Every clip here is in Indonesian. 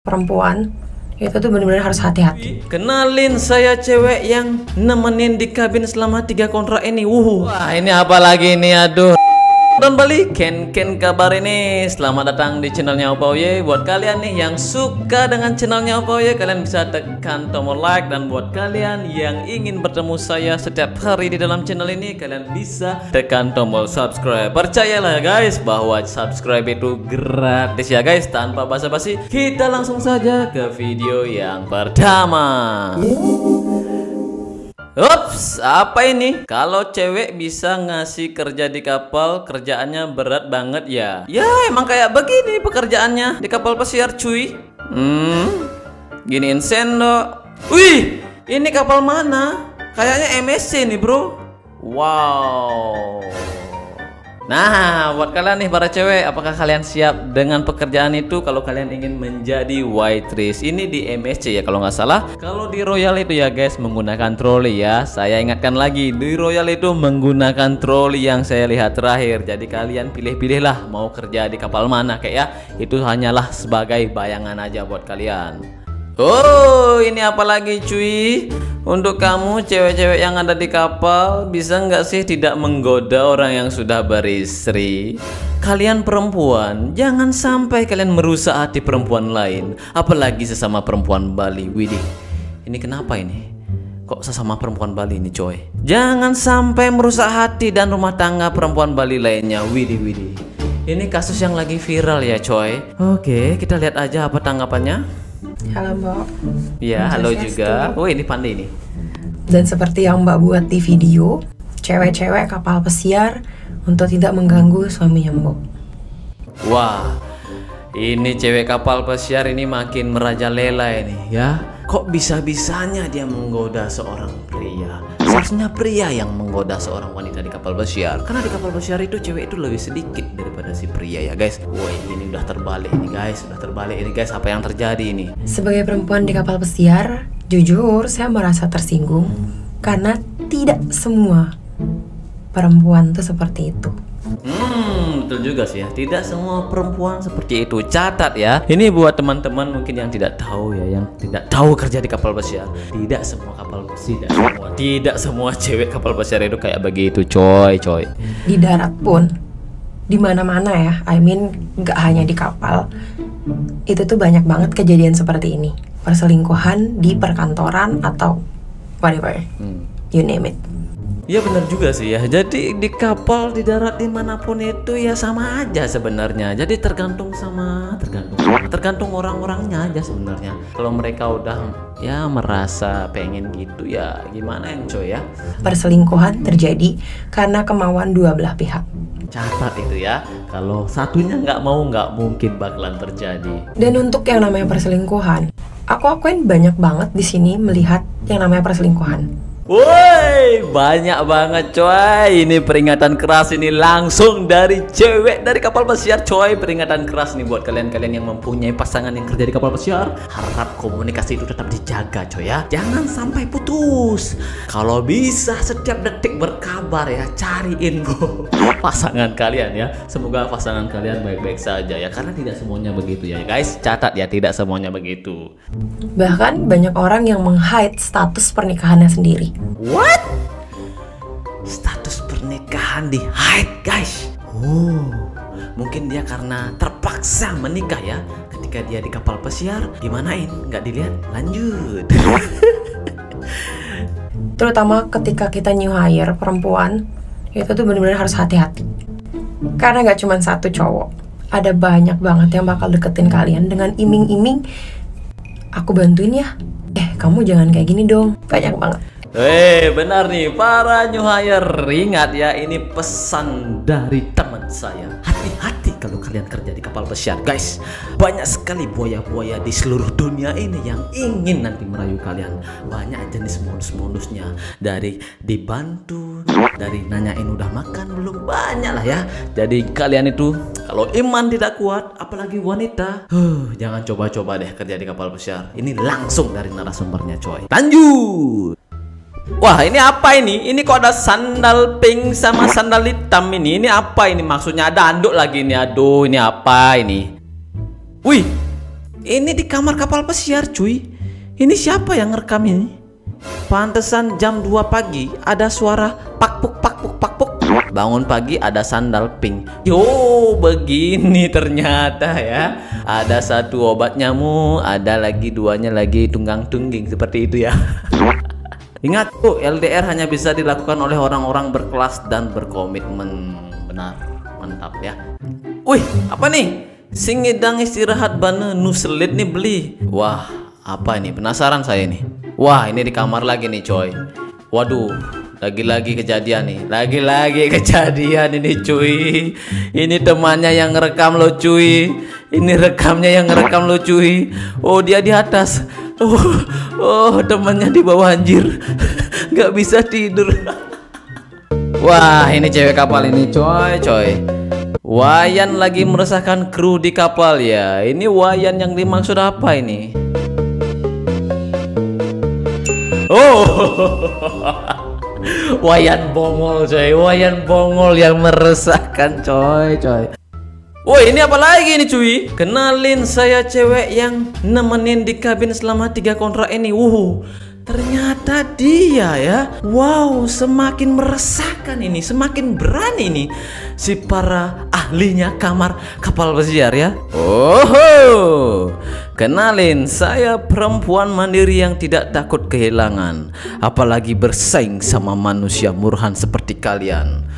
perempuan itu tuh benar-benar harus hati-hati. Kenalin, saya cewek yang nemenin di kabin selama 3 kontrak ini. Wah, ini apa lagi ini, aduh. Dan balik Ken kabar ini. Selamat datang di channelnya Opa Oye. Buat kalian nih yang suka dengan channelnya Opa Oye, kalian bisa tekan tombol like. Dan buat kalian yang ingin bertemu saya setiap hari di dalam channel ini, kalian bisa tekan tombol subscribe. Percayalah guys bahwa subscribe itu gratis ya guys. Tanpa basa-basi, kita langsung saja ke video yang pertama. Ups, apa ini? Kalau cewek bisa ngasih kerja di kapal, kerjaannya berat banget ya. Ya emang kayak begini pekerjaannya di kapal pesiar cuy. Giniin sendok. Wih, ini kapal mana? Kayaknya MSC nih bro. Wow. Nah, buat kalian nih para cewek, apakah kalian siap dengan pekerjaan itu? Kalau kalian ingin menjadi waitress, ini di MSC ya kalau nggak salah. Kalau di Royal itu ya guys menggunakan troli ya. Saya ingatkan lagi, di Royal itu menggunakan troli yang saya lihat terakhir. Jadi kalian pilih-pilihlah mau kerja di kapal mana kayak ya. Itu hanyalah sebagai bayangan aja buat kalian. Oh, ini apa lagi cuy? Untuk kamu cewek-cewek yang ada di kapal, bisa nggak sih tidak menggoda orang yang sudah beristri? Kalian perempuan, jangan sampai kalian merusak hati perempuan lain, apalagi sesama perempuan Bali. Widih, ini kenapa ini? Kok sesama perempuan Bali ini coy? Jangan sampai merusak hati dan rumah tangga perempuan Bali lainnya. Widih. Ini kasus yang lagi viral ya coy. Oke, kita lihat aja apa tanggapannya. Halo Mbak. Ya, halo juga. Oh, ini pandai nih. Dan seperti yang Mbak buat di video, cewek-cewek kapal pesiar untuk tidak mengganggu suaminya Mbak. Wah, ini cewek kapal pesiar ini makin merajalela ini ya. Kok bisa-bisanya dia menggoda seorang pria? Seharusnya pria yang menggoda seorang wanita di kapal pesiar. Karena di kapal pesiar itu cewek itu lebih sedikit daripada si pria ya guys. Woi, ini udah terbalik ini guys. Apa yang terjadi ini? Sebagai perempuan di kapal pesiar, jujur saya merasa tersinggung karena tidak semua perempuan tuh seperti itu. Betul juga sih ya. Tidak semua perempuan seperti itu. Catat ya. Ini buat teman-teman mungkin yang tidak tahu ya, yang tidak tahu kerja di kapal pesiar. Tidak semua cewek kapal pesiar itu kayak begitu, coy. Di darat pun, di mana-mana ya. I mean, nggak hanya di kapal. Itu tuh banyak banget kejadian seperti ini. Perselingkuhan di perkantoran atau whatever. You name it. Ya benar juga sih ya. Jadi di kapal, di darat, dimanapun itu ya sama aja sebenarnya. Jadi tergantung orang-orangnya aja sebenarnya. Kalau mereka udah ya merasa pengen gitu ya gimana yang coy ya. Perselingkuhan terjadi karena kemauan dua belah pihak. Catat itu ya. Kalau satunya nggak mau, nggak mungkin bakalan terjadi. Dan untuk yang namanya perselingkuhan, aku akuin banyak banget di sini melihat yang namanya perselingkuhan. Woi, banyak banget coy. Ini peringatan keras ini langsung dari cewek dari kapal pesiar coy. Peringatan keras nih buat kalian-kalian yang mempunyai pasangan yang kerja di kapal pesiar. Harap komunikasi itu tetap dijaga coy ya. Jangan sampai putus. Kalau bisa setiap detik berkabar ya. Cari info pasangan kalian ya. Semoga pasangan kalian baik-baik saja ya. Karena tidak semuanya begitu ya guys. Catat ya, tidak semuanya begitu. Bahkan banyak orang yang meng-hide status pernikahannya sendiri. What? Status pernikahan di hide guys. Mungkin dia karena terpaksa menikah ya. Ketika dia di kapal pesiar, gimanain? Nggak dilihat? Lanjut. Terutama ketika kita new hire perempuan, itu tuh benar-benar harus hati-hati. Karena nggak cuma satu cowok, ada banyak banget yang bakal deketin kalian dengan iming-iming, aku bantuin ya. Kamu jangan kayak gini dong. Banyak banget. Benar nih para new hire, ingat ya, ini pesan dari teman saya. Hati-hati kalau kalian kerja di kapal pesiar guys. Banyak sekali buaya-buaya di seluruh dunia ini yang ingin nanti merayu kalian. Banyak jenis modus-modusnya. Dari dibantu, dari nanyain udah makan belum, banyak lah ya. Jadi kalian itu kalau iman tidak kuat, apalagi wanita, jangan coba-coba deh kerja di kapal pesiar. Ini langsung dari narasumbernya coy. Lanjut. Wah, ini apa ini? Ini kok ada sandal pink sama sandal hitam ini? Ini apa ini maksudnya? Ada anduk lagi ini. Aduh, ini apa ini? Wih, ini di kamar kapal pesiar cuy. Ini siapa yang ngerekam ini? Pantesan jam 2 pagi ada suara pakpuk pakpuk pakpuk. Bangun pagi ada sandal pink. Yo, begini ternyata ya. Ada satu obat nyamuk, ada lagi duanya lagi tunggang tungging seperti itu ya. Ingat tuh, LDR hanya bisa dilakukan oleh orang-orang berkelas dan berkomitmen. Benar, mantap ya. Wih, apa nih? Singedang istirahat bana nuselit nih beli. Wah, apa ini? Penasaran saya nih. Wah, ini di kamar lagi nih coy. Waduh, lagi-lagi kejadian nih. Lagi-lagi kejadian ini cuy. Ini temannya yang ngerekam lo cuy. Ini rekamnya yang ngerekam lo cuy. Oh, dia di atas. Oh, temannya di bawah anjir. Gak bisa tidur. Wah, ini cewek kapal ini coy. Wayan lagi meresahkan kru di kapal ya. Ini Wayan yang dimaksud apa ini? Oh, Wayan bongol coy. Wayan bongol yang meresahkan coy. Woi, ini apa lagi nih cuy? Kenalin, saya cewek yang nemenin di kabin selama 3 kontrak ini. Ternyata dia ya. Wow, semakin meresahkan ini, semakin berani nih si para ahlinya kamar kapal pesiar ya. Kenalin, saya perempuan mandiri yang tidak takut kehilangan, apalagi bersaing sama manusia murahan seperti kalian.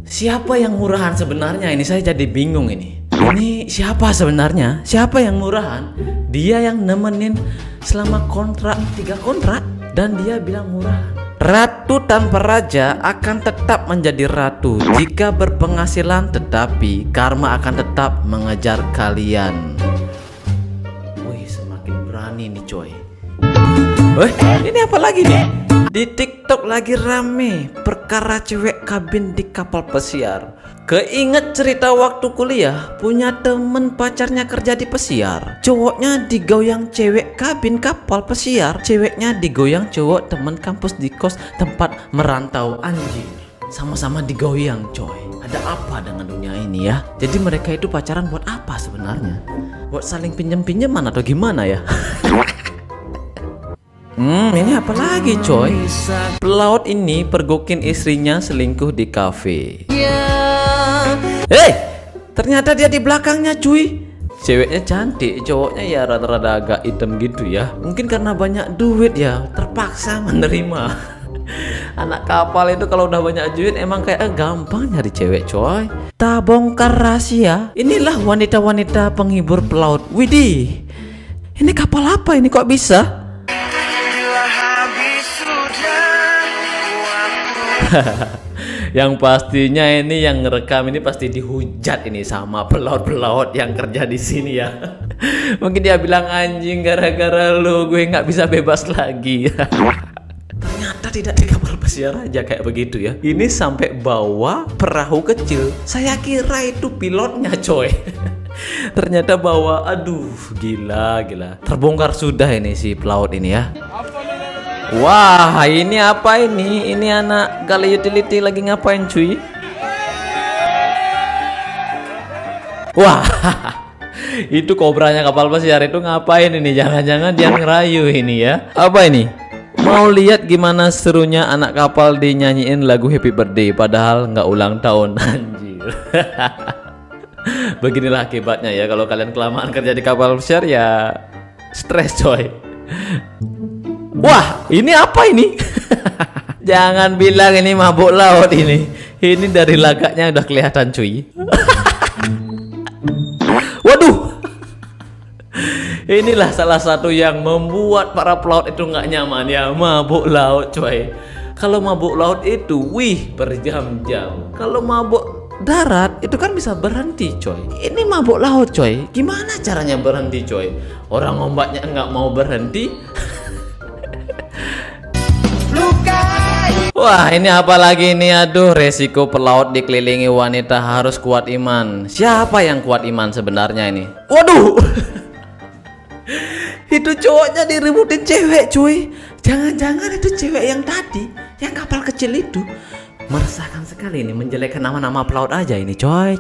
Siapa yang murahan sebenarnya ini? Saya jadi bingung ini. Ini siapa sebenarnya? Siapa yang murahan? Dia yang nemenin selama 3 kontrak dan dia bilang murahan. Ratu tanpa raja akan tetap menjadi ratu jika berpenghasilan, tetapi karma akan tetap mengejar kalian. Wih, semakin berani nih coy. Ini apa lagi nih? Di TikTok lagi rame perkara cewek kabin di kapal pesiar. Keinget cerita waktu kuliah, punya temen pacarnya kerja di pesiar. Cowoknya digoyang cewek kabin kapal pesiar, ceweknya digoyang cowok temen kampus di kos tempat merantau. Anjir, sama-sama digoyang coy. Ada apa dengan dunia ini ya? Jadi mereka itu pacaran buat apa sebenarnya? Buat saling pinjam-pinjaman atau gimana ya? Ini apa lagi coy? Pelaut ini pergokin istrinya selingkuh di kafe. Ternyata dia di belakangnya cuy. Ceweknya cantik, cowoknya ya rada-rada agak hitam gitu ya. Mungkin karena banyak duit ya, terpaksa menerima. Anak kapal itu kalau udah banyak duit emang kayak gampang nyari cewek coy. Tak bongkar rahasia. Inilah wanita-wanita penghibur pelaut. Widih, ini kapal apa ini kok bisa? Yang pastinya ini yang ngerekam ini pasti dihujat ini sama pelaut-pelaut yang kerja di sini ya. Mungkin dia bilang, anjing gara-gara lu gue nggak bisa bebas lagi. Ternyata tidak di kapal pesiar aja kayak begitu ya. Ini sampai bawa perahu kecil. Saya kira itu pilotnya coy. Ternyata bawa, aduh gila. Terbongkar sudah ini si pelaut ini ya. Wah, ini apa ini? Ini anak gali utility lagi ngapain cuy? Wah, itu kobranya kapal pesiar itu ngapain ini? Jangan-jangan dia ngerayu ini ya? Apa ini? Mau lihat gimana serunya anak kapal dinyanyiin lagu Happy Birthday padahal nggak ulang tahun. Anjir. Beginilah akibatnya ya kalau kalian kelamaan kerja di kapal pesiar ya stres coy. Wah, ini apa ini? Jangan bilang ini mabuk laut ini. Ini dari lagaknya udah kelihatan cuy. Waduh. Inilah salah satu yang membuat para pelaut itu nggak nyaman ya, mabuk laut coy. Kalau mabuk laut itu, wih, berjam-jam. Kalau mabuk darat itu kan bisa berhenti coy. Ini mabuk laut coy. Gimana caranya berhenti coy? Orang ombaknya nggak mau berhenti. Wah, ini apa lagi ini? Aduh, resiko pelaut dikelilingi wanita harus kuat iman. Siapa yang kuat iman sebenarnya ini? Waduh. Itu cowoknya diributin cewek cuy. Jangan-jangan itu cewek yang tadi, yang kapal kecil itu. Meresahkan sekali ini, menjelekkan nama-nama pelaut aja ini coy.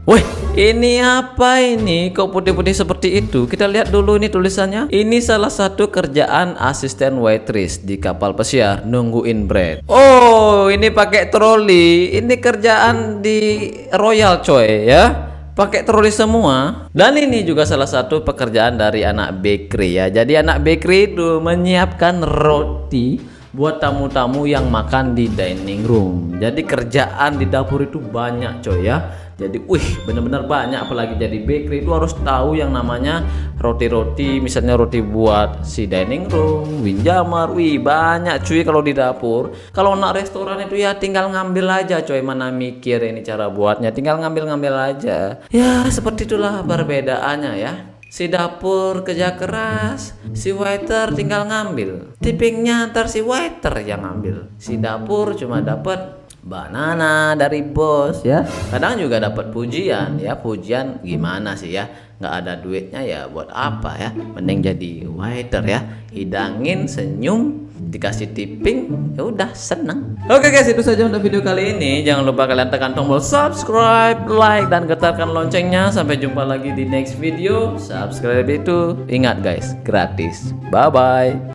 Wih, ini apa ini? Kok putih-putih seperti itu? Kita lihat dulu ini tulisannya. Ini salah satu kerjaan asisten waitress di kapal pesiar, nungguin bread. Oh, ini pakai troli. Ini kerjaan di Royal coy ya. Pakai troli semua. Dan ini juga salah satu pekerjaan dari anak bakery ya. Jadi anak bakery itu menyiapkan roti buat tamu-tamu yang makan di dining room. Jadi kerjaan di dapur itu banyak coy ya. Jadi bener-bener banyak, apalagi jadi bakery itu harus tahu yang namanya roti-roti, misalnya roti buat si dining room, winjamar, banyak cuy kalau di dapur. Kalau nak restoran itu ya tinggal ngambil aja coy, mana mikir ini cara buatnya, tinggal ngambil-ngambil aja. Ya seperti itulah perbedaannya ya. Si dapur kerja keras, si waiter tinggal ngambil. Tippingnya ntar si waiter yang ngambil. Si dapur cuma dapat banana dari bos ya. Kadang juga dapat pujian ya. Pujian gimana sih ya? Nggak ada duitnya ya buat apa ya? Mending jadi waiter ya. Hidangin, senyum, dikasih tipping, ya udah seneng. Oke guys, itu saja untuk video kali ini. Jangan lupa kalian tekan tombol subscribe, like, dan getarkan loncengnya. Sampai jumpa lagi di next video. Subscribe itu ingat guys, gratis. Bye bye.